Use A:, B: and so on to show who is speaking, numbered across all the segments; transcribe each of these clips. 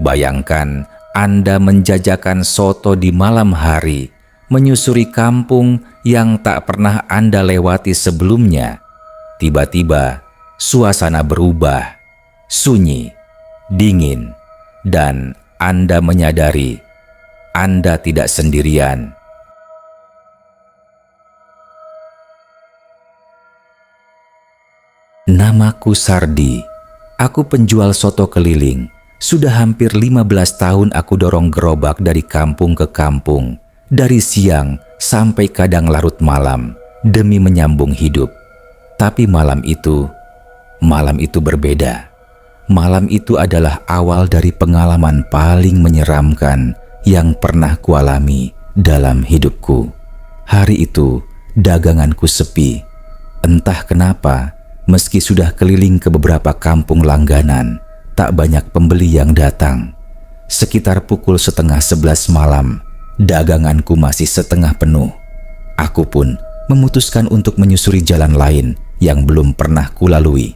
A: Bayangkan Anda menjajakan soto di malam hari, menyusuri kampung yang tak pernah Anda lewati sebelumnya. Tiba-tiba suasana berubah, sunyi, dingin, dan Anda menyadari Anda tidak sendirian. Namaku Sardi. Aku penjual soto keliling. Sudah hampir 15 tahun aku dorong gerobak dari kampung ke kampung, dari siang sampai kadang larut malam, demi menyambung hidup. Tapi malam itu berbeda. Malam itu adalah awal dari pengalaman paling menyeramkan yang pernah kualami dalam hidupku. Hari itu, daganganku sepi. Entah kenapa, meski sudah keliling ke beberapa kampung langganan, tak banyak pembeli yang datang. Sekitar pukul 10:30 malam, daganganku masih setengah penuh. Aku pun memutuskan untuk menyusuri jalan lain yang belum pernah kulalui.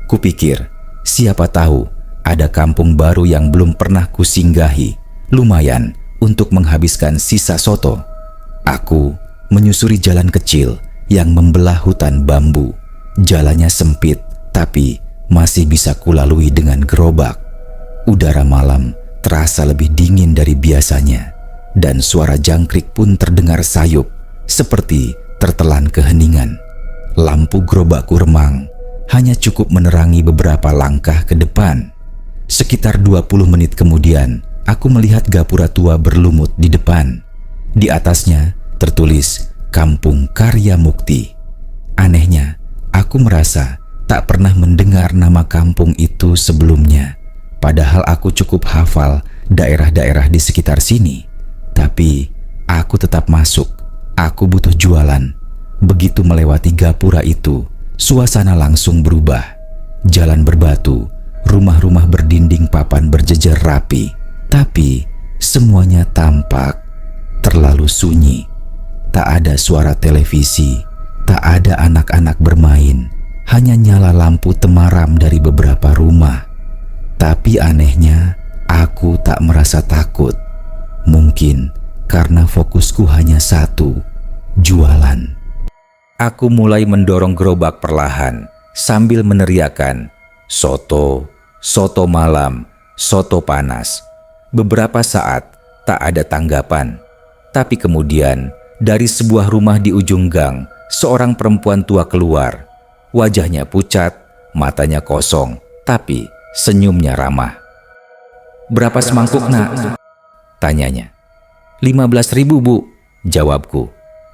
A: Kupikir, siapa tahu ada kampung baru yang belum pernah kusinggahi, lumayan untuk menghabiskan sisa soto. Aku menyusuri jalan kecil yang membelah hutan bambu. Jalannya sempit, tapi masih bisa kulalui dengan gerobak. Udara malam terasa lebih dingin dari biasanya, dan suara jangkrik pun terdengar sayup, seperti tertelan keheningan. Lampu gerobakku remang, hanya cukup menerangi beberapa langkah ke depan. Sekitar 20 menit kemudian, aku melihat gapura tua berlumut di depan. Di atasnya tertulis Kampung Karya Mukti. Anehnya, aku merasa tak pernah mendengar nama kampung itu sebelumnya, padahal aku cukup hafal daerah-daerah di sekitar sini. Tapi aku tetap masuk. Aku butuh jualan. Begitu melewati gapura itu, suasana langsung berubah. Jalan berbatu, rumah-rumah berdinding papan berjejer rapi, tapi semuanya tampak terlalu sunyi. Tak ada suara televisi, tak ada anak-anak bermain, hanya nyala lampu temaram dari beberapa rumah. Tapi anehnya, aku tak merasa takut. Mungkin karena fokusku hanya satu, jualan. Aku mulai mendorong gerobak perlahan sambil meneriakkan, "Soto, soto malam, soto panas." Beberapa saat tak ada tanggapan. Tapi kemudian dari sebuah rumah di ujung gang, seorang perempuan tua keluar. Wajahnya pucat, matanya kosong, tapi senyumnya ramah. "Berapa semangkuk, Nak?" tanyanya. 15.000, Bu, jawabku.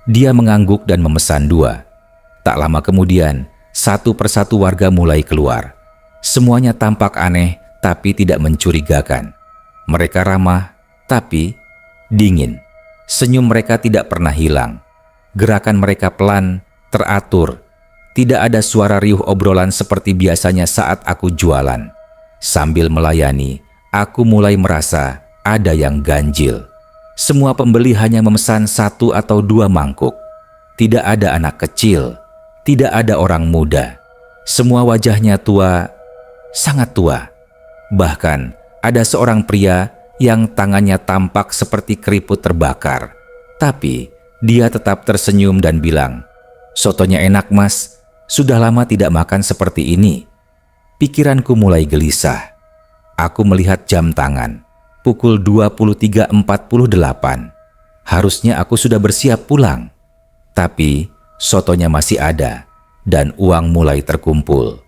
A: Dia mengangguk dan memesan 2. Tak lama kemudian, satu persatu warga mulai keluar. Semuanya tampak aneh, tapi tidak mencurigakan. Mereka ramah, tapi dingin. Senyum mereka tidak pernah hilang. Gerakan mereka pelan, teratur. Tidak ada suara riuh obrolan seperti biasanya saat aku jualan. Sambil melayani, aku mulai merasa ada yang ganjil. Semua pembeli hanya memesan 1 atau 2 mangkuk. Tidak ada anak kecil, tidak ada orang muda. Semua wajahnya tua, sangat tua. Bahkan ada seorang pria yang tangannya tampak seperti keriput terbakar. Tapi dia tetap tersenyum dan bilang, "Sotonya enak, Mas. Sudah lama tidak makan seperti ini." Pikiranku mulai gelisah. Aku melihat jam tangan. Pukul 23.48. Harusnya aku sudah bersiap pulang. Tapi sotonya masih ada dan uang mulai terkumpul.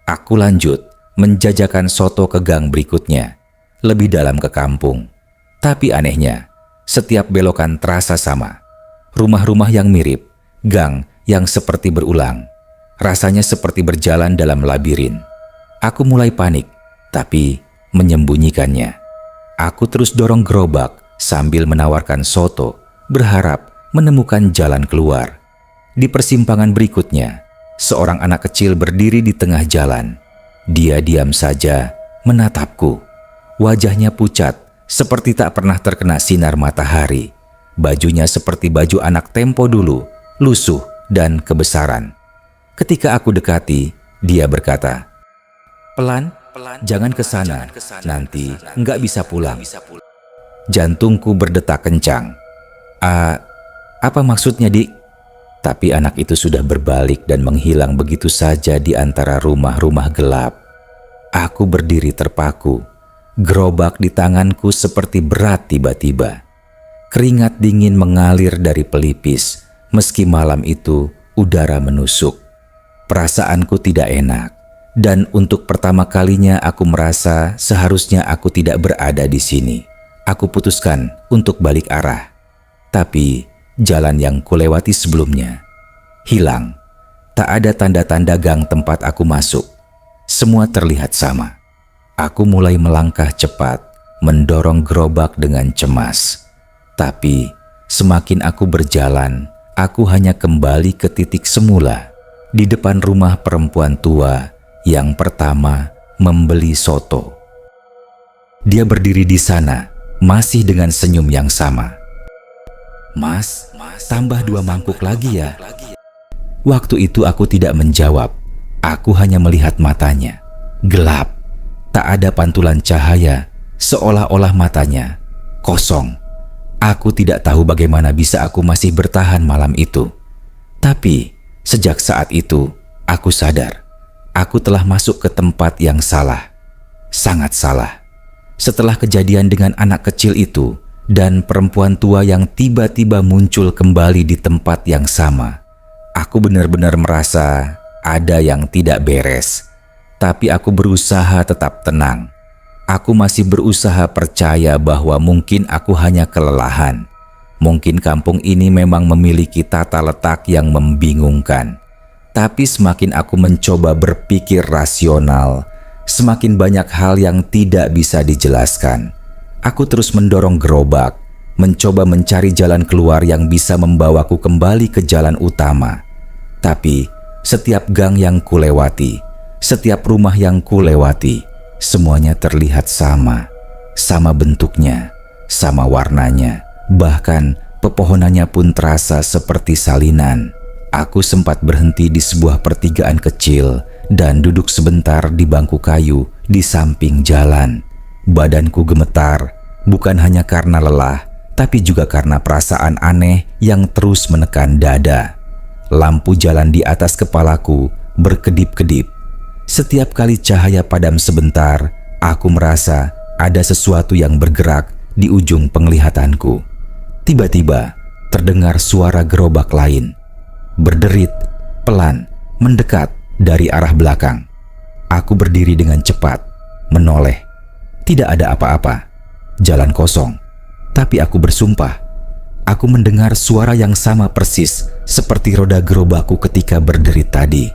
A: Aku lanjut menjajakan soto ke gang berikutnya, lebih dalam ke kampung. Tapi anehnya, setiap belokan terasa sama. Rumah-rumah yang mirip, gang yang seperti berulang. Rasanya seperti berjalan dalam labirin. Aku mulai panik, tapi menyembunyikannya. Aku terus dorong gerobak sambil menawarkan soto, berharap menemukan jalan keluar. Di persimpangan berikutnya, seorang anak kecil berdiri di tengah jalan. Dia diam saja menatapku. Wajahnya pucat, seperti tak pernah terkena sinar matahari. Bajunya seperti baju anak tempo dulu, lusuh dan kebesaran. Ketika aku dekati, dia berkata, "Pelan, Jangan ke sana, nanti nggak bisa pulang. Jantungku berdetak kencang. Apa maksudnya, Dik? Tapi anak itu sudah berbalik dan menghilang begitu saja di antara rumah-rumah gelap. Aku berdiri terpaku. Gerobak di tanganku seperti berat tiba-tiba. Keringat dingin mengalir dari pelipis, meski malam itu udara menusuk. Perasaanku tidak enak, dan untuk pertama kalinya aku merasa seharusnya aku tidak berada di sini. Aku putuskan untuk balik arah. Tapi jalan yang kulewati sebelumnya hilang. Tak ada tanda-tanda gang tempat aku masuk. Semua terlihat sama. Aku mulai melangkah cepat, mendorong gerobak dengan cemas. Tapi semakin aku berjalan, aku hanya kembali ke titik semula, di depan rumah perempuan tua yang pertama membeli soto. Dia berdiri di sana, masih dengan senyum yang sama. Mas, tambah 2 mangkuk lagi ya. Waktu itu aku tidak menjawab. Aku hanya melihat matanya. Gelap. Tak ada pantulan cahaya, seolah-olah matanya kosong. Aku tidak tahu bagaimana bisa aku masih bertahan malam itu. Tapi sejak saat itu, aku sadar. Aku telah masuk ke tempat yang salah. Sangat salah. Setelah kejadian dengan anak kecil itu dan perempuan tua yang tiba-tiba muncul kembali di tempat yang sama, aku benar-benar merasa ada yang tidak beres. Tapi aku berusaha tetap tenang. Aku masih berusaha percaya bahwa mungkin aku hanya kelelahan. Mungkin kampung ini memang memiliki tata letak yang membingungkan. Tapi semakin aku mencoba berpikir rasional, semakin banyak hal yang tidak bisa dijelaskan. Aku terus mendorong gerobak, mencoba mencari jalan keluar yang bisa membawaku kembali ke jalan utama. Tapi setiap gang yang kulewati, setiap rumah yang kulewati, semuanya terlihat sama. Sama bentuknya, sama warnanya, bahkan pepohonannya pun terasa seperti salinan. Aku sempat berhenti di sebuah pertigaan kecil dan duduk sebentar di bangku kayu di samping jalan. Badanku gemetar, bukan hanya karena lelah, tapi juga karena perasaan aneh yang terus menekan dada. Lampu jalan di atas kepalaku berkedip-kedip. Setiap kali cahaya padam sebentar, aku merasa ada sesuatu yang bergerak di ujung penglihatanku. Tiba-tiba terdengar suara gerobak lain. Berderit, pelan, mendekat dari arah belakang. Aku berdiri dengan cepat, menoleh. Tidak ada apa-apa, jalan kosong. Tapi aku bersumpah, aku mendengar suara yang sama persis seperti roda gerobakku ketika berderit tadi.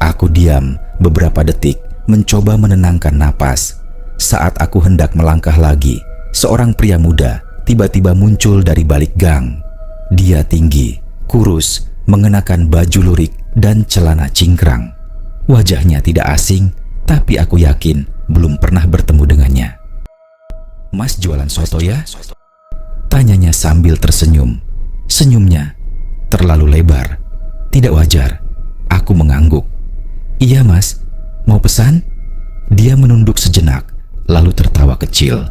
A: Aku diam beberapa detik, mencoba menenangkan napas. Saat aku hendak melangkah lagi, seorang pria muda tiba-tiba muncul dari balik gang. Dia tinggi, kurus, mengenakan baju lurik dan celana cingkrang. Wajahnya tidak asing, tapi aku yakin belum pernah bertemu dengannya. "Mas jualan soto ya?" tanyanya sambil tersenyum. Senyumnya terlalu lebar, tidak wajar. Aku mengangguk. "Iya mas, mau pesan?" Dia menunduk sejenak, lalu tertawa kecil.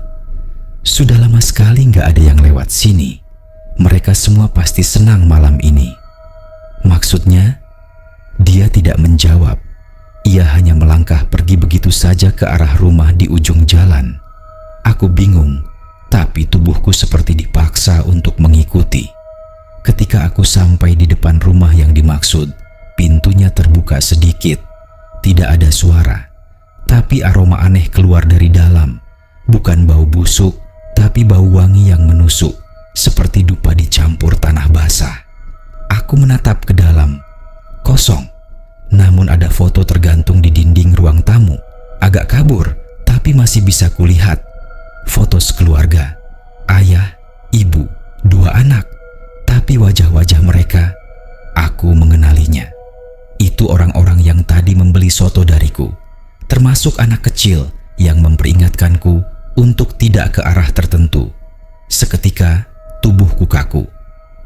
A: "Sudah lama sekali nggak ada yang lewat sini. Mereka semua pasti senang malam ini." Maksudnya? Dia tidak menjawab. Ia hanya melangkah pergi begitu saja ke arah rumah di ujung jalan. Aku bingung, tapi tubuhku seperti dipaksa untuk mengikuti. Ketika aku sampai di depan rumah yang dimaksud, pintunya terbuka sedikit. Tidak ada suara, tapi aroma aneh keluar dari dalam. Bukan bau busuk, tapi bau wangi yang menusuk, seperti dupa dicampur tanah basah. Aku menatap ke dalam, kosong. Namun ada foto tergantung di dinding ruang tamu. Agak kabur, tapi masih bisa kulihat. Foto sekeluarga, ayah, ibu, 2 anak. Tapi wajah-wajah mereka, aku mengenalinya. Itu orang-orang yang tadi membeli soto dariku, termasuk anak kecil yang memperingatkanku untuk tidak ke arah tertentu. Seketika, tubuhku kaku.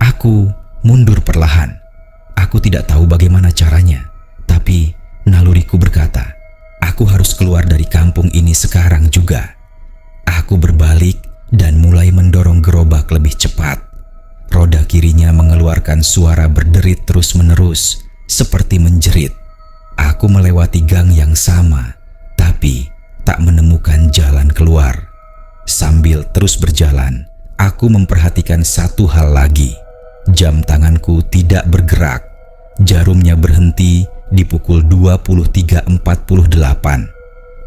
A: Aku mundur perlahan. Aku tidak tahu bagaimana caranya, tapi naluriku berkata, Aku harus keluar dari kampung ini sekarang juga. Aku berbalik dan mulai mendorong gerobak lebih cepat. Roda kirinya mengeluarkan suara berderit terus-menerus, seperti menjerit. Aku melewati gang yang sama, tapi tak menemukan jalan keluar. Sambil terus berjalan, aku memperhatikan satu hal lagi. Jam tanganku tidak bergerak. Jarumnya berhenti di pukul 23.48.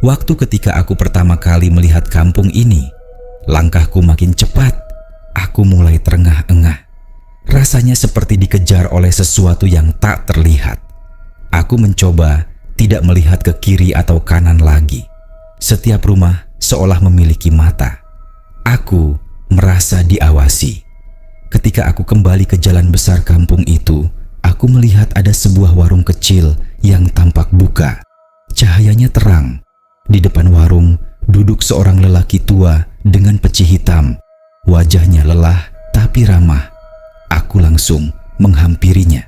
A: Waktu ketika aku pertama kali melihat kampung ini, langkahku makin cepat. Aku mulai terengah-engah. Rasanya seperti dikejar oleh sesuatu yang tak terlihat. Aku mencoba tidak melihat ke kiri atau kanan lagi. Setiap rumah seolah memiliki mata. Aku merasa diawasi. Ketika aku kembali ke jalan besar kampung itu, aku melihat ada sebuah warung kecil yang tampak buka. Cahayanya terang. Di depan warung duduk seorang lelaki tua dengan peci hitam. Wajahnya lelah tapi ramah. Aku langsung menghampirinya.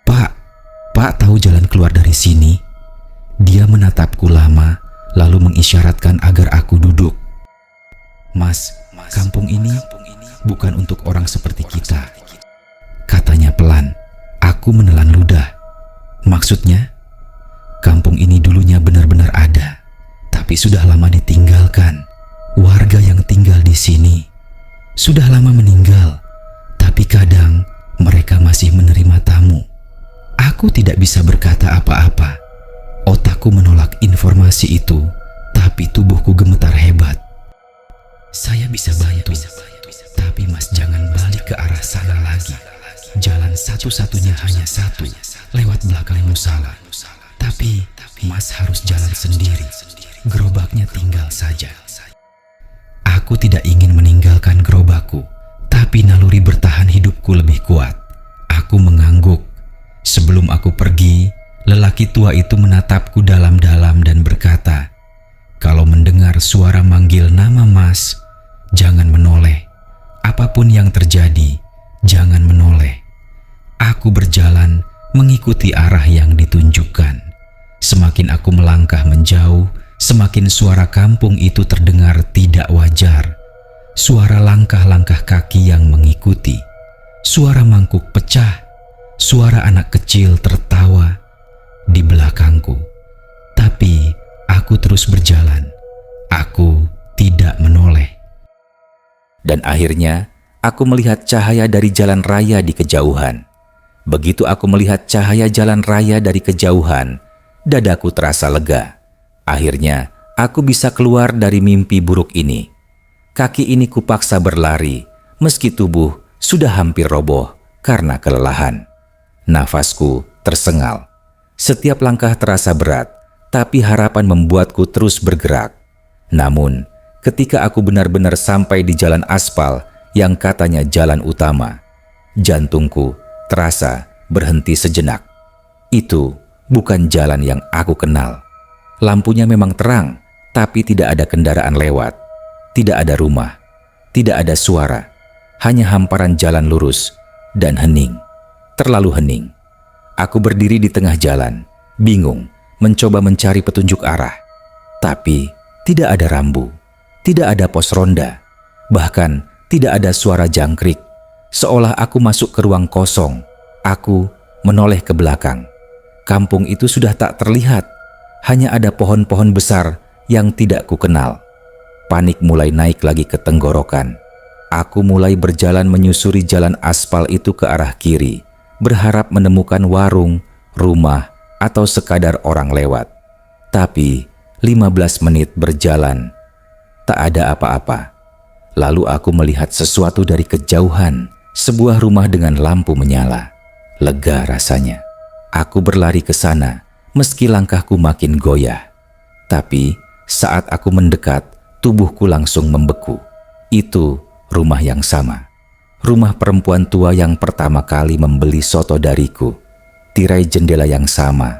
A: Pak tahu jalan keluar dari sini?" Dia menatapku lama, lalu mengisyaratkan agar aku duduk. Mas, kampung ini bukan untuk orang seperti kita," katanya pelan. Aku menelan ludah. "Maksudnya?" "Kampung ini dulunya benar-benar ada, tapi sudah lama ditinggalkan. Warga yang tinggal di sini sudah lama meninggal, tapi kadang mereka masih menerima tamu." Aku tidak bisa berkata apa-apa. Otakku menolak informasi itu, tapi tubuhku gemetar hebat. "Saya bisa bantu, tapi Mas jangan balik ke arah sana lagi. Jalan satu-satunya hanya satu, lewat belakang musala. Tapi Mas harus jalan sendiri. Gerobaknya tinggal saja." Aku tidak ingin meninggalkan gerobakku, tapi naluri bertahan hidupku lebih kuat. Aku mengangguk. Sebelum aku pergi, lelaki tua itu menatapku dalam-dalam dan berkata, "Kalau mendengar suara manggil nama Mas, jangan menoleh. Apapun yang terjadi, jangan menoleh." Aku berjalan mengikuti arah yang ditunjukkan. Semakin aku melangkah menjauh, semakin suara kampung itu terdengar tidak wajar. Suara langkah-langkah kaki yang mengikuti, suara mangkuk pecah, suara anak kecil tertawa di belakangku. Tapi aku terus berjalan. Aku tidak menoleh. Dan akhirnya aku melihat cahaya dari jalan raya di kejauhan. Begitu aku melihat cahaya jalan raya dari kejauhan, dadaku terasa lega. Akhirnya aku bisa keluar dari mimpi buruk ini. Kaki ini kupaksa berlari, meski tubuh sudah hampir roboh karena kelelahan. Nafasku tersengal. Setiap langkah terasa berat, tapi harapan membuatku terus bergerak. Namun, ketika aku benar-benar sampai di jalan aspal yang katanya jalan utama, jantungku terasa berhenti sejenak. Itu bukan jalan yang aku kenal. Lampunya memang terang, tapi tidak ada kendaraan lewat. Tidak ada rumah, tidak ada suara, hanya hamparan jalan lurus dan hening. Terlalu hening. Aku berdiri di tengah jalan, bingung, mencoba mencari petunjuk arah. Tapi tidak ada rambu, tidak ada pos ronda, bahkan tidak ada suara jangkrik. Seolah aku masuk ke ruang kosong. Aku menoleh ke belakang. Kampung itu sudah tak terlihat, hanya ada pohon-pohon besar yang tidak kukenal. Panik mulai naik lagi ke tenggorokan. Aku mulai berjalan menyusuri jalan aspal itu ke arah kiri, berharap menemukan warung, rumah, atau sekadar orang lewat. Tapi 15 menit berjalan, tak ada apa-apa. Lalu aku melihat sesuatu dari kejauhan, sebuah rumah dengan lampu menyala. Lega rasanya. Aku berlari ke sana, meski langkahku makin goyah. Tapi saat aku mendekat, tubuhku langsung membeku. Itu rumah yang sama. Rumah perempuan tua yang pertama kali membeli soto dariku. Tirai jendela yang sama,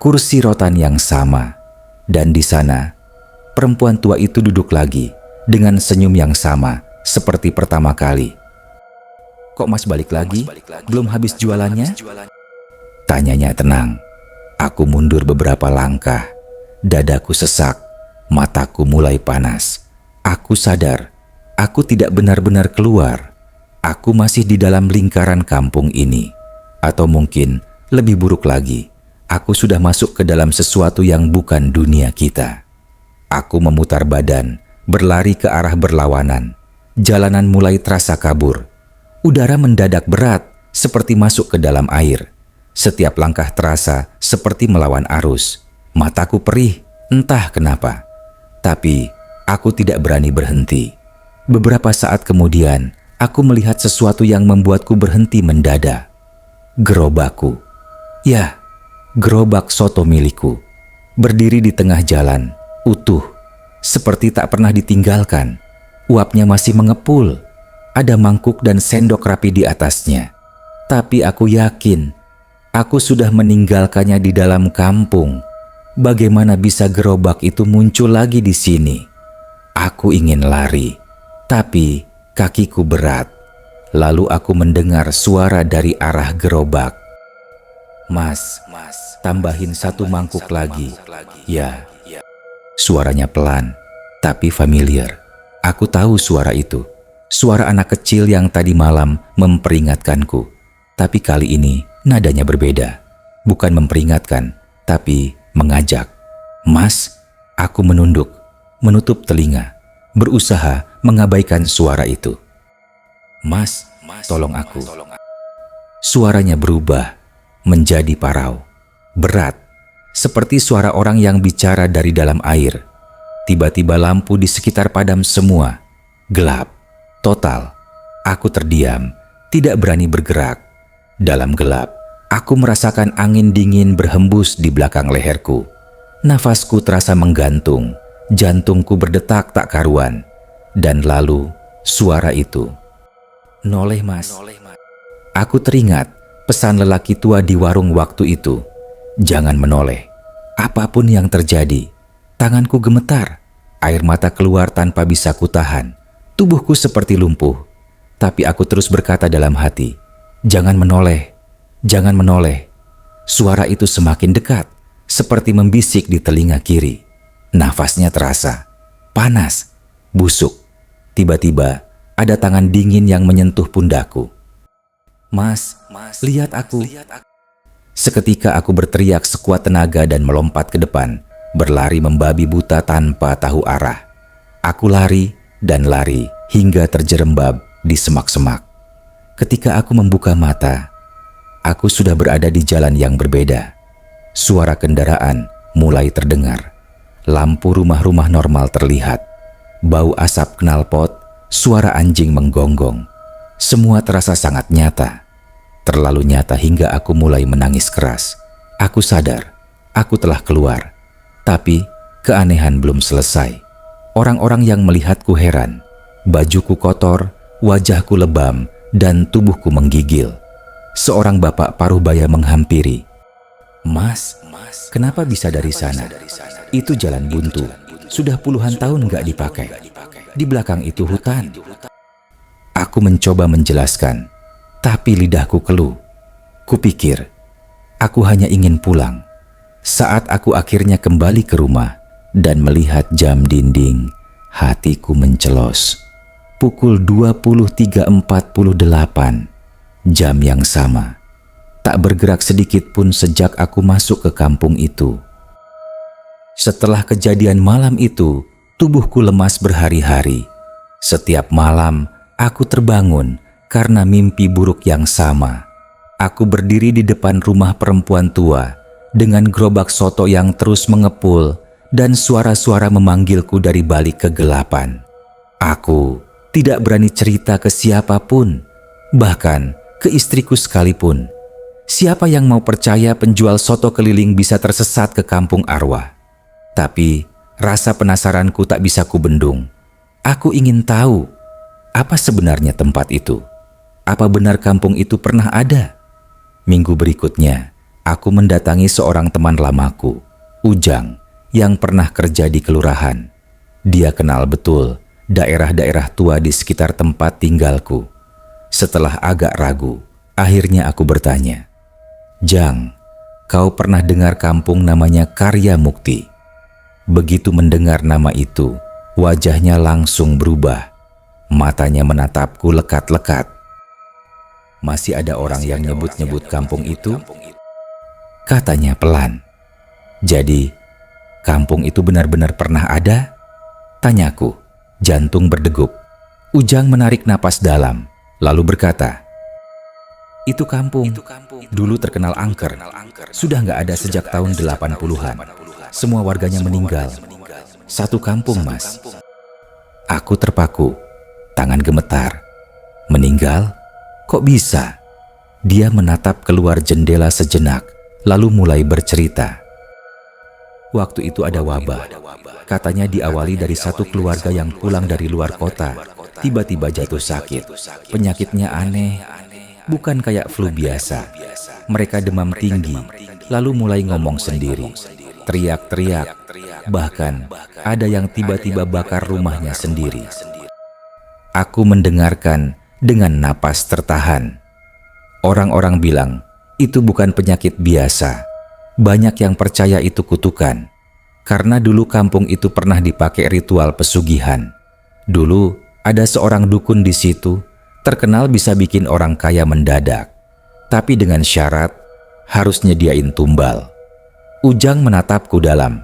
A: kursi rotan yang sama, dan di sana perempuan tua itu duduk lagi dengan senyum yang sama seperti pertama kali. "Kok Mas balik lagi? Belum habis jualannya?" tanyanya tenang. Aku mundur beberapa langkah. Dadaku sesak, mataku mulai panas. Aku sadar, aku tidak benar-benar keluar. Aku masih di dalam lingkaran kampung ini. Atau mungkin lebih buruk lagi, aku sudah masuk ke dalam sesuatu yang bukan dunia kita. Aku memutar badan, berlari ke arah berlawanan. Jalanan mulai terasa kabur. Udara mendadak berat, seperti masuk ke dalam air. Setiap langkah terasa seperti melawan arus. Mataku perih, entah kenapa. Tapi aku tidak berani berhenti. Beberapa saat kemudian, aku melihat sesuatu yang membuatku berhenti mendadak. Gerobakku. Ya, gerobak soto milikku. Berdiri di tengah jalan, utuh. Seperti tak pernah ditinggalkan. Uapnya masih mengepul. Ada mangkuk dan sendok rapi di atasnya. Tapi aku yakin, aku sudah meninggalkannya di dalam kampung. Bagaimana bisa gerobak itu muncul lagi di sini? Aku ingin lari, tapi kakiku berat. Lalu aku mendengar suara dari arah gerobak. Mas, tambahin satu mangkuk lagi. Ya, suaranya pelan, tapi familiar. Aku tahu suara itu. Suara anak kecil yang tadi malam memperingatkanku. Tapi kali ini nadanya berbeda. Bukan memperingatkan, tapi mengajak. Mas, aku menunduk, menutup telinga, berusaha mengabaikan suara itu. Mas, tolong aku. Suaranya berubah menjadi parau, berat, seperti suara orang yang bicara dari dalam air. Tiba-tiba lampu di sekitar padam semua, gelap, total. Aku terdiam, tidak berani bergerak. Dalam gelap, aku merasakan angin dingin berhembus di belakang leherku. Nafasku terasa menggantung, jantungku berdetak tak karuan. Dan lalu, suara itu. Noleh mas. Aku teringat pesan lelaki tua di warung waktu itu. Jangan menoleh. Apapun yang terjadi. Tanganku gemetar. Air mata keluar tanpa bisa kutahan. Tubuhku seperti lumpuh. Tapi aku terus berkata dalam hati, jangan menoleh, jangan menoleh. Suara itu semakin dekat, seperti membisik di telinga kiri. Nafasnya terasa, panas, busuk. Tiba-tiba, ada tangan dingin yang menyentuh pundakku. Mas, lihat aku. Seketika aku berteriak sekuat tenaga dan melompat ke depan, berlari membabi buta tanpa tahu arah. Aku lari dan lari hingga terjerembab di semak-semak. Ketika aku membuka mata, aku sudah berada di jalan yang berbeda. Suara kendaraan mulai terdengar. Lampu rumah-rumah normal terlihat. Bau asap knalpot, suara anjing menggonggong. Semua terasa sangat nyata. Terlalu nyata hingga aku mulai menangis keras. Aku sadar, aku telah keluar. Tapi keanehan belum selesai. Orang-orang yang melihatku heran. Bajuku kotor, wajahku lebam, dan tubuhku menggigil. Seorang bapak paruh baya menghampiri. Mas, kenapa bisa dari sana? Itu jalan buntu. Sudah puluhan tahun nggak dipakai. Di belakang itu hutan. Aku mencoba menjelaskan, tapi lidahku keluh. Kupikir, aku hanya ingin pulang. Saat aku akhirnya kembali ke rumah dan melihat jam dinding, hatiku mencelos. Pukul 23.48, jam yang sama. Tak bergerak sedikit pun sejak aku masuk ke kampung itu. Setelah kejadian malam itu, tubuhku lemas berhari-hari. Setiap malam, aku terbangun karena mimpi buruk yang sama. Aku berdiri di depan rumah perempuan tua dengan gerobak soto yang terus mengepul dan suara-suara memanggilku dari balik kegelapan. Aku tidak berani cerita ke siapapun, bahkan ke istriku sekalipun. Siapa yang mau percaya penjual soto keliling bisa tersesat ke kampung arwah? Tapi rasa penasaranku tak bisa kubendung. Aku ingin tahu, apa sebenarnya tempat itu? Apa benar kampung itu pernah ada? Minggu berikutnya, aku mendatangi seorang teman lamaku, Ujang, yang pernah kerja di kelurahan. Dia kenal betul daerah-daerah tua di sekitar tempat tinggalku. Setelah agak ragu, akhirnya aku bertanya, Jang, kau pernah dengar kampung namanya Karya Mukti? Begitu mendengar nama itu, wajahnya langsung berubah. Matanya menatapku lekat-lekat. "Masih ada orang yang nyebut-nyebut kampung itu?" katanya pelan. "Jadi, kampung itu benar-benar pernah ada?" tanyaku, jantung berdegup. Ujang menarik napas dalam, lalu berkata, "Itu kampung dulu terkenal angker. Sudah nggak ada sejak tahun 80-an. Semua warganya meninggal. Satu kampung, Mas." Aku terpaku, tangan gemetar. "Meninggal? Kok bisa?" Dia menatap keluar jendela sejenak, lalu mulai bercerita. "Waktu itu ada wabah. Katanya diawali dari satu keluarga yang pulang dari luar kota. Tiba-tiba jatuh sakit. Penyakitnya aneh. Bukan kayak flu biasa. Mereka demam tinggi, lalu mulai ngomong sendiri. Teriak-teriak. Bahkan ada yang tiba-tiba bakar rumahnya sendiri." Aku mendengarkan dengan napas tertahan. Orang-orang bilang itu bukan penyakit biasa. Banyak yang percaya itu kutukan. Karena dulu kampung itu pernah dipakai ritual pesugihan. Dulu ada seorang dukun di situ, terkenal bisa bikin orang kaya mendadak. Tapi dengan syarat harus nyediain tumbal. Ujang menatapku dalam.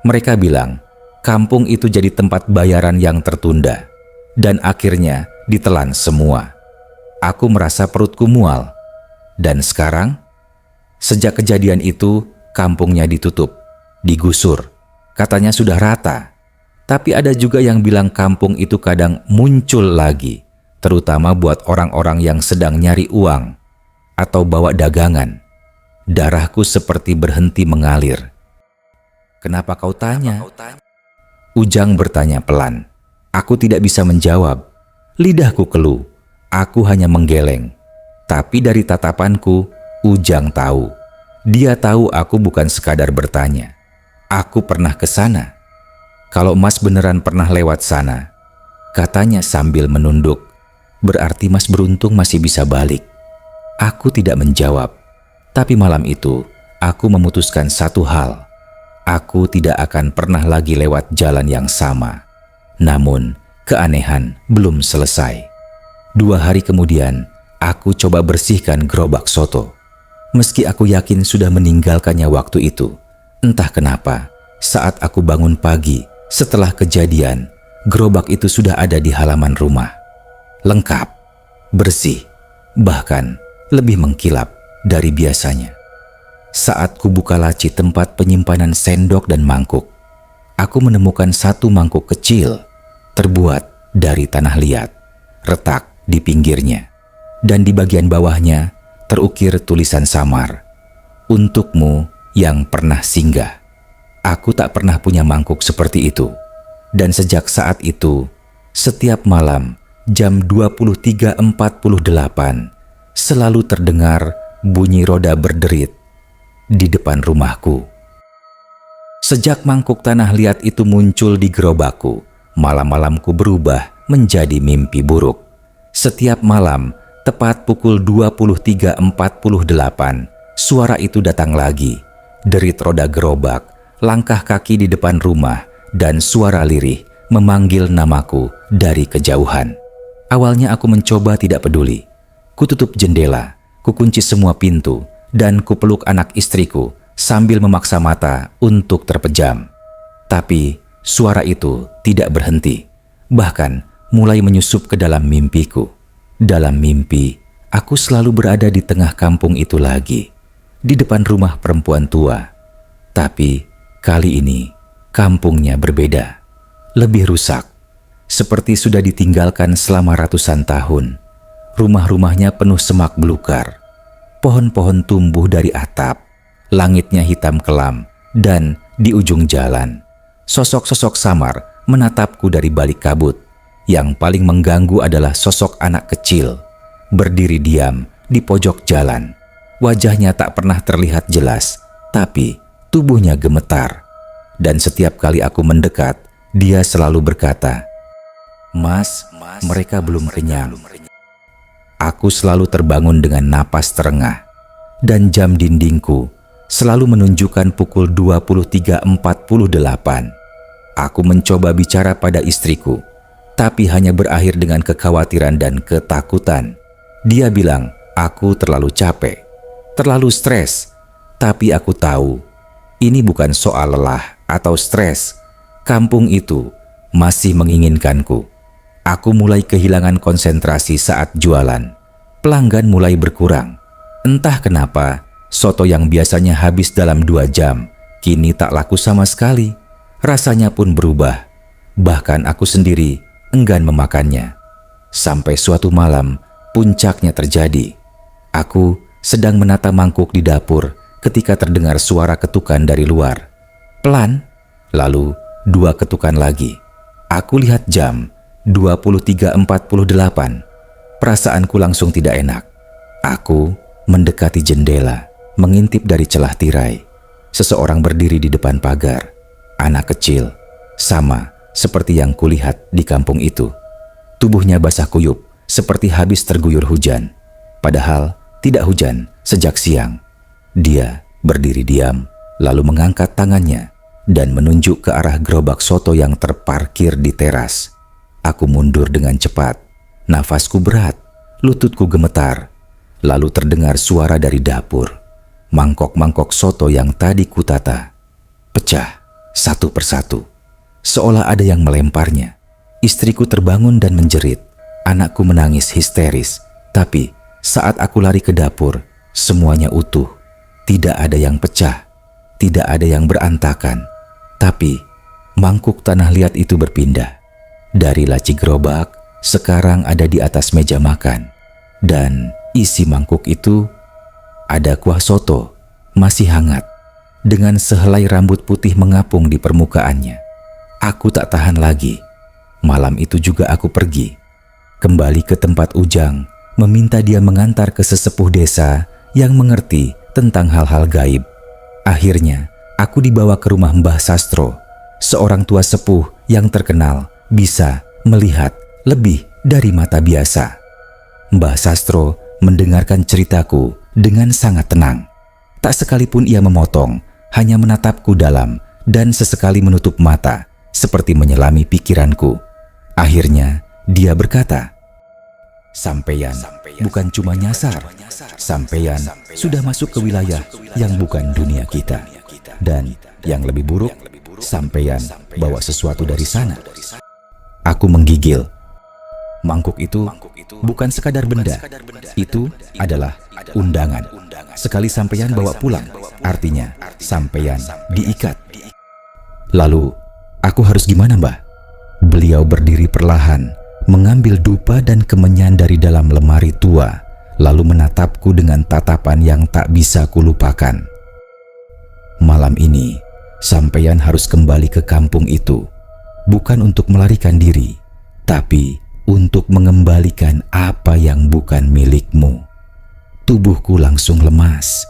A: Mereka bilang kampung itu jadi tempat bayaran yang tertunda. Dan akhirnya ditelan semua. Aku merasa perutku mual. Dan sekarang, sejak kejadian itu, kampungnya ditutup, digusur. Katanya sudah rata. Tapi ada juga yang bilang kampung itu kadang muncul lagi, terutama buat orang-orang yang sedang nyari uang atau bawa dagangan. Darahku seperti berhenti mengalir. "Kenapa kau tanya?" Ujang bertanya pelan. Aku tidak bisa menjawab. Lidahku keluh. Aku hanya menggeleng. Tapi dari tatapanku, Ujang tahu. Dia tahu aku bukan sekadar bertanya. Aku pernah ke sana. "Kalau Mas beneran pernah lewat sana," katanya sambil menunduk, "berarti Mas beruntung masih bisa balik." Aku tidak menjawab. Tapi malam itu, aku memutuskan satu hal. Aku tidak akan pernah lagi lewat jalan yang sama. Namun, keanehan belum selesai. 2 hari kemudian, aku coba bersihkan gerobak soto. Meski aku yakin sudah meninggalkannya waktu itu, entah kenapa, saat aku bangun pagi setelah kejadian, gerobak itu sudah ada di halaman rumah. Lengkap, bersih, bahkan lebih mengkilap dari biasanya. Saat ku buka laci tempat penyimpanan sendok dan mangkuk, aku menemukan satu mangkuk kecil terbuat dari tanah liat, retak di pinggirnya, dan di bagian bawahnya terukir tulisan samar, "Untukmu yang pernah singgah." Aku tak pernah punya mangkuk seperti itu, dan sejak saat itu, setiap malam jam 23.48 selalu terdengar bunyi roda berderit di depan rumahku. Sejak mangkuk tanah liat itu muncul di gerobakku, malam-malamku berubah menjadi mimpi buruk. Setiap malam, tepat pukul 23.48, suara itu datang lagi. Derit roda gerobak, langkah kaki di depan rumah, dan suara lirih memanggil namaku dari kejauhan. Awalnya aku mencoba tidak peduli. Kututup jendela, kukunci semua pintu, dan kupeluk anak istriku sambil memaksa mata untuk terpejam. Tapi suara itu tidak berhenti, bahkan mulai menyusup ke dalam mimpiku. Dalam mimpi, aku selalu berada di tengah kampung itu lagi, di depan rumah perempuan tua. Tapi kali ini kampungnya berbeda, lebih rusak, seperti sudah ditinggalkan selama ratusan tahun. Rumah-rumahnya penuh semak belukar, pohon-pohon tumbuh dari atap, langitnya hitam kelam, dan di ujung jalan, sosok-sosok samar menatapku dari balik kabut. Yang paling mengganggu adalah sosok anak kecil, berdiri diam di pojok jalan. Wajahnya tak pernah terlihat jelas, tapi tubuhnya gemetar. Dan setiap kali aku mendekat, dia selalu berkata, "Mas, mereka belum kenyang." Aku selalu terbangun dengan napas terengah, dan jam dindingku selalu menunjukkan pukul 23.48. Aku mencoba bicara pada istriku, tapi hanya berakhir dengan kekhawatiran dan ketakutan. Dia bilang aku terlalu capek, terlalu stres, tapi aku tahu ini bukan soal lelah atau stres. Kampung itu masih menginginkanku. Aku mulai kehilangan konsentrasi saat jualan. Pelanggan mulai berkurang. Entah kenapa, soto yang biasanya habis dalam 2 jam, kini tak laku sama sekali. Rasanya pun berubah. Bahkan aku sendiri enggan memakannya. Sampai suatu malam, puncaknya terjadi. Aku sedang menata mangkuk di dapur ketika terdengar suara ketukan dari luar. Pelan, lalu 2 ketukan lagi. Aku lihat jam, 23.48. Perasaanku langsung tidak enak. Aku mendekati jendela, mengintip dari celah tirai. Seseorang berdiri di depan pagar. Anak kecil, sama seperti yang kulihat di kampung itu. Tubuhnya basah kuyup, seperti habis terguyur hujan. Padahal tidak hujan sejak siang. Dia berdiri diam, lalu mengangkat tangannya dan menunjuk ke arah gerobak soto yang terparkir di teras. Aku mundur dengan cepat. Nafasku berat, lututku gemetar. Lalu terdengar suara dari dapur. Mangkok-mangkok soto yang tadi kutata pecah satu persatu, seolah ada yang melemparnya. Istriku terbangun dan menjerit. Anakku menangis histeris. Tapi saat aku lari ke dapur, semuanya utuh. Tidak ada yang pecah, tidak ada yang berantakan. Tapi mangkuk tanah liat itu berpindah. Dari laci gerobak sekarang ada di atas meja makan. Dan isi mangkuk itu ada kuah soto, masih hangat, dengan sehelai rambut putih mengapung di permukaannya. Aku tak tahan lagi. Malam itu juga aku pergi, kembali ke tempat Ujang, meminta dia mengantar ke sesepuh desa yang mengerti tentang hal-hal gaib. Akhirnya, aku dibawa ke rumah Mbah Sastro, seorang tua sepuh yang terkenal bisa melihat lebih dari mata biasa. Mbah Sastro mendengarkan ceritaku dengan sangat tenang. Tak sekalipun ia memotong, hanya menatapku dalam dan sesekali menutup mata, seperti menyelami pikiranku. Akhirnya, dia berkata, "Sampeyan bukan cuma nyasar, sampeyan sudah masuk ke wilayah yang bukan dunia kita. Dan yang lebih buruk, sampeyan bawa sesuatu dari sana." Aku menggigil. Mangkuk itu bukan sekadar benda, itu adalah undangan. Sekali sampeyan bawa pulang, artinya sampeyan diikat. Lalu, aku harus gimana, Mbah? Beliau berdiri perlahan, mengambil dupa dan kemenyan dari dalam lemari tua, lalu menatapku dengan tatapan yang tak bisa kulupakan. Malam ini, sampeyan harus kembali ke kampung itu, bukan untuk melarikan diri, tapi untuk mengembalikan apa yang bukan milikmu. Tubuhku langsung lemas,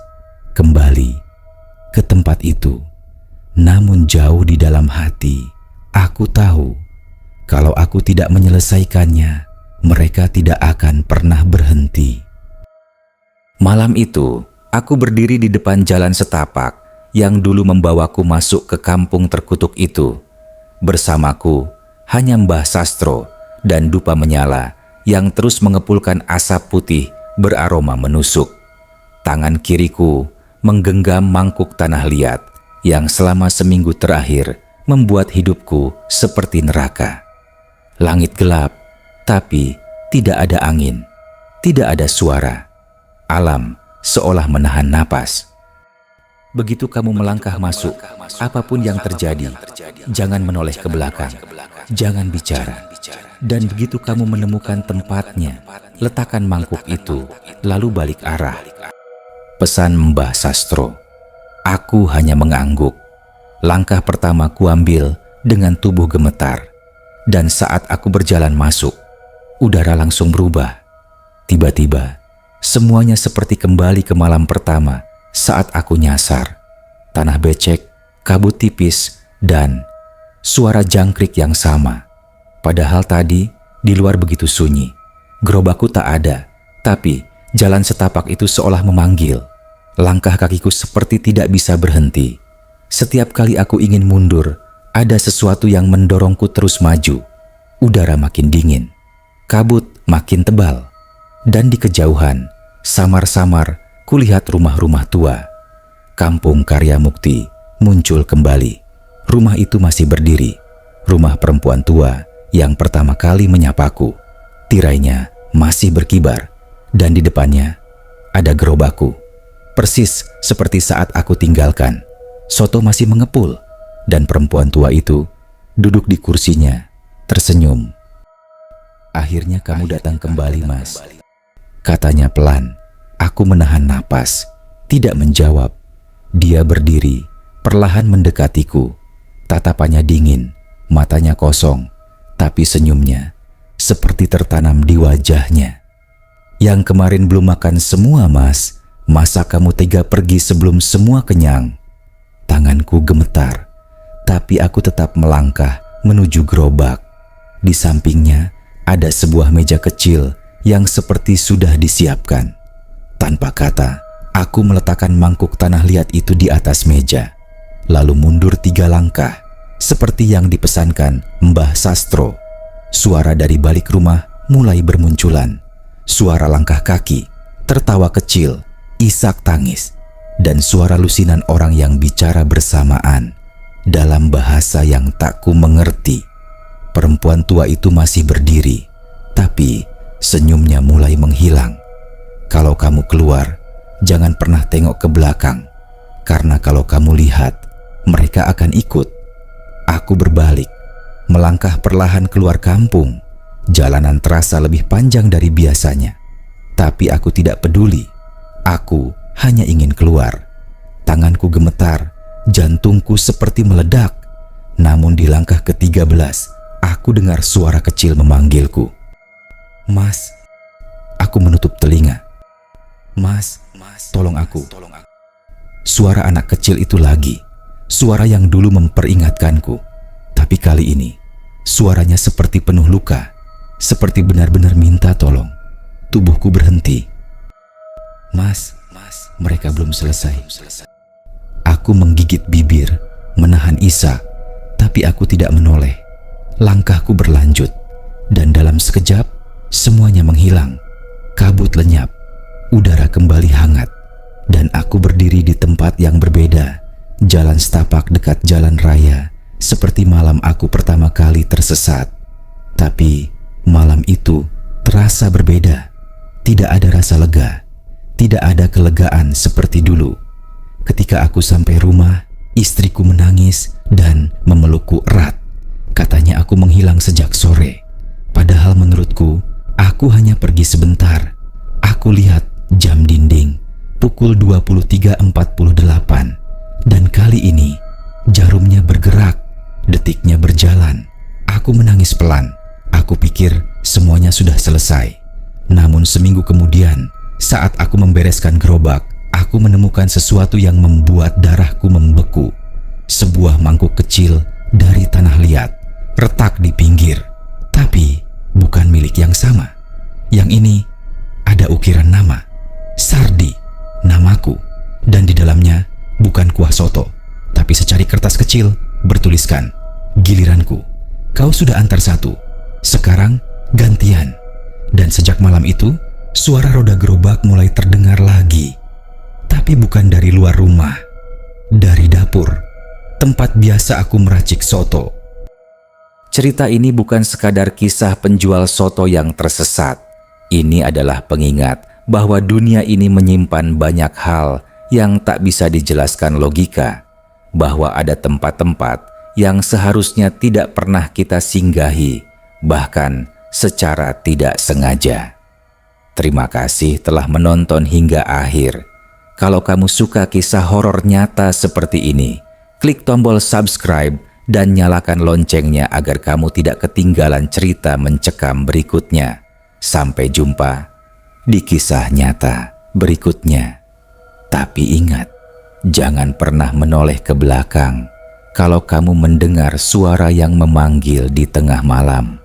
A: kembali ke tempat itu. Namun jauh di dalam hati, aku tahu kalau aku tidak menyelesaikannya, mereka tidak akan pernah berhenti. Malam itu, aku berdiri di depan jalan setapak yang dulu membawaku masuk ke kampung terkutuk itu. Bersamaku hanya Mbah Sastro dan dupa menyala yang terus mengepulkan asap putih beraroma menusuk. Tangan kiriku menggenggam mangkuk tanah liat yang selama seminggu terakhir membuat hidupku seperti neraka. Langit gelap, tapi tidak ada angin, tidak ada suara. Alam seolah menahan napas. Begitu kamu melangkah masuk, apapun yang terjadi, jangan menoleh ke belakang, jangan bicara. Dan begitu kamu menemukan tempatnya, letakkan mangkuk itu, lalu balik arah. Pesan Mbah Sastro. Aku hanya mengangguk. Langkah pertama kuambil dengan tubuh gemetar. Dan saat aku berjalan masuk, udara langsung berubah. Tiba-tiba, semuanya seperti kembali ke malam pertama saat aku nyasar. Tanah becek, kabut tipis, dan suara jangkrik yang sama. Padahal tadi di luar begitu sunyi. Gerobakku tak ada, tapi jalan setapak itu seolah memanggil. Langkah kakiku seperti tidak bisa berhenti. Setiap kali aku ingin mundur, ada sesuatu yang mendorongku terus maju. Udara makin dingin, kabut makin tebal, dan di kejauhan, samar-samar kulihat rumah-rumah tua. Kampung Karya Mukti muncul kembali. Rumah itu masih berdiri. Rumah perempuan tua yang pertama kali menyapaku. Tirainya masih berkibar, dan di depannya ada gerobakku. Persis seperti saat aku tinggalkan. Soto masih mengepul, dan perempuan tua itu duduk di kursinya, tersenyum. "Akhirnya kamu datang kembali, Mas," katanya pelan. Aku menahan napas, tidak menjawab. Dia berdiri, perlahan mendekatiku. Tatapannya dingin, matanya kosong, tapi senyumnya seperti tertanam di wajahnya. "Yang kemarin belum makan semua, Mas. Masa kamu tega pergi sebelum semua kenyang?" Tanganku gemetar, tapi aku tetap melangkah menuju gerobak. Di sampingnya ada sebuah meja kecil yang seperti sudah disiapkan. Tanpa kata, aku meletakkan mangkuk tanah liat itu di atas meja, lalu mundur 3 langkah, seperti yang dipesankan Mbah Sastro. Suara dari balik rumah mulai bermunculan. Suara langkah kaki, tertawa kecil, isak tangis, dan suara lusinan orang yang bicara bersamaan dalam bahasa yang tak ku mengerti. Perempuan tua itu masih berdiri, tapi senyumnya mulai menghilang. "Kalau kamu keluar, jangan pernah tengok ke belakang, karena kalau kamu lihat, mereka akan ikut." Aku berbalik, melangkah perlahan keluar kampung. Jalanan terasa lebih panjang dari biasanya, tapi aku tidak peduli. Aku hanya ingin keluar. Tanganku gemetar, jantungku seperti meledak. Namun di langkah ke-13, aku dengar suara kecil memanggilku. "Mas." Aku menutup telinga. Mas, tolong aku." Suara anak kecil itu lagi. Suara yang dulu memperingatkanku. Tapi kali ini, suaranya seperti penuh luka. Seperti benar-benar minta tolong. Tubuhku berhenti. Mas, mereka belum selesai." Aku menggigit bibir, menahan isak, tapi aku tidak menoleh. Langkahku berlanjut, dan dalam sekejap, semuanya menghilang. Kabut lenyap, udara kembali hangat, dan aku berdiri di tempat yang berbeda. Jalan setapak dekat jalan raya, seperti malam aku pertama kali tersesat. Tapi malam itu terasa berbeda. Tidak ada rasa lega. Tidak ada kelegaan seperti dulu. Ketika aku sampai rumah, istriku menangis dan memelukku erat. Katanya aku menghilang sejak sore. Padahal menurutku, aku hanya pergi sebentar. Aku lihat jam dinding, pukul 23.48. Dan kali ini, jarumnya bergerak, detiknya berjalan. Aku menangis pelan. Aku pikir semuanya sudah selesai. Namun seminggu kemudian, saat aku membereskan gerobak, aku menemukan sesuatu yang membuat darahku membeku. Sebuah mangkuk kecil dari tanah liat, retak di pinggir, tapi bukan milik yang sama. Yang ini ada ukiran nama, Sardi, namaku, dan di dalamnya bukan kuah soto, tapi secari kertas kecil bertuliskan, "Giliranku, kau sudah antar 1, sekarang gantian." Dan sejak malam itu, suara roda gerobak mulai terdengar lagi. Tapi bukan dari luar rumah, dari dapur, tempat biasa aku meracik soto. Cerita ini bukan sekadar kisah penjual soto yang tersesat. Ini adalah pengingat bahwa dunia ini menyimpan banyak hal yang tak bisa dijelaskan logika, bahwa ada tempat-tempat yang seharusnya tidak pernah kita singgahi, bahkan secara tidak sengaja. Terima kasih telah menonton hingga akhir. Kalau kamu suka kisah horor nyata seperti ini, klik tombol subscribe dan nyalakan loncengnya agar kamu tidak ketinggalan cerita mencekam berikutnya. Sampai jumpa di kisah nyata berikutnya. Tapi ingat, jangan pernah menoleh ke belakang kalau kamu mendengar suara yang memanggil di tengah malam.